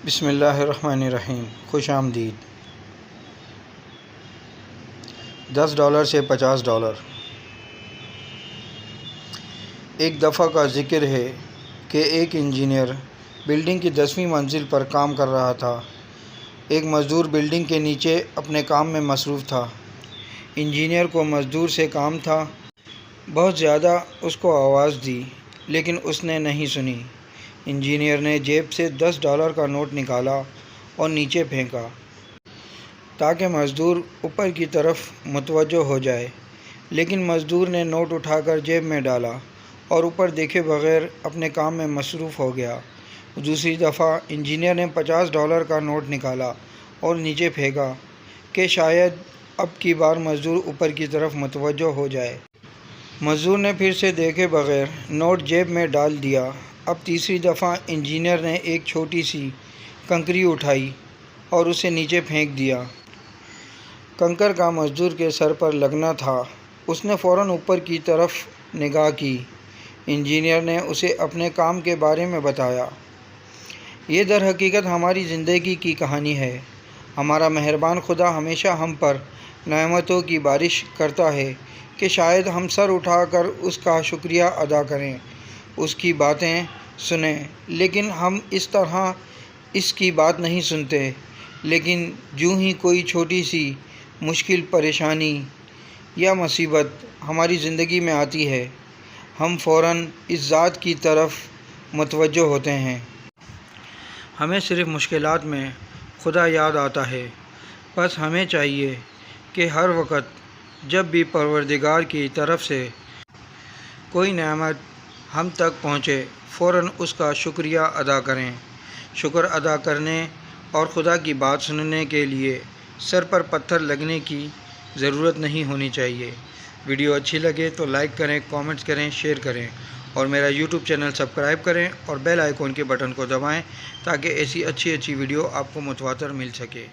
بسم اللہ الرحمن الرحیم۔ خوش آمدید۔ $10 سے $50۔ ایک دفعہ کا ذکر ہے کہ ایک انجینئر بلڈنگ کی 10ویں منزل پر کام کر رہا تھا۔ ایک مزدور بلڈنگ کے نیچے اپنے کام میں مصروف تھا۔ انجینئر کو مزدور سے کام تھا۔ بہت زیادہ اس کو آواز دی لیکن اس نے نہیں سنی۔ انجینئر نے جیب سے $10 کا نوٹ نکالا اور نیچے پھینکا تاکہ مزدور اوپر کی طرف متوجہ ہو جائے، لیکن مزدور نے نوٹ اٹھا کر جیب میں ڈالا اور اوپر دیکھے بغیر اپنے کام میں مصروف ہو گیا۔ دوسری دفعہ انجینئر نے $50 کا نوٹ نکالا اور نیچے پھینکا کہ شاید اب کی بار مزدور اوپر کی طرف متوجہ ہو جائے۔ مزدور نے پھر سے دیکھے بغیر نوٹ جیب میں ڈال دیا۔ اب تیسری دفعہ انجینئر نے ایک چھوٹی سی کنکری اٹھائی اور اسے نیچے پھینک دیا۔ کنکر کا مزدور کے سر پر لگنا تھا۔ اس نے فوراً اوپر کی طرف نگاہ کی۔ انجینئر نے اسے اپنے کام کے بارے میں بتایا۔ یہ در حقیقت ہماری زندگی کی کہانی ہے۔ ہمارا مہربان خدا ہمیشہ ہم پر نعمتوں کی بارش کرتا ہے کہ شاید ہم سر اٹھا کر اس کا شکریہ ادا کریں، اس کی باتیں سنیں، لیکن ہم اس طرح اس کی بات نہیں سنتے۔ لیکن جوں ہی کوئی چھوٹی سی مشکل، پریشانی یا مصیبت ہماری زندگی میں آتی ہے، ہم فوراً اس ذات کی طرف متوجہ ہوتے ہیں۔ ہمیں صرف مشکلات میں خدا یاد آتا ہے۔ بس ہمیں چاہیے کہ ہر وقت جب بھی پروردگار کی طرف سے کوئی نعمت ہم تک پہنچے، فوراً اس کا شکریہ ادا کریں۔ شکر ادا کرنے اور خدا کی بات سننے کے لیے سر پر پتھر لگنے کی ضرورت نہیں ہونی چاہیے۔ ویڈیو اچھی لگے تو لائک کریں، کامنٹس کریں، شیئر کریں اور میرا یوٹیوب چینل سبسکرائب کریں اور بیل آئیکن کے بٹن کو دبائیں تاکہ ایسی اچھی ویڈیو آپ کو متواتر مل سکے۔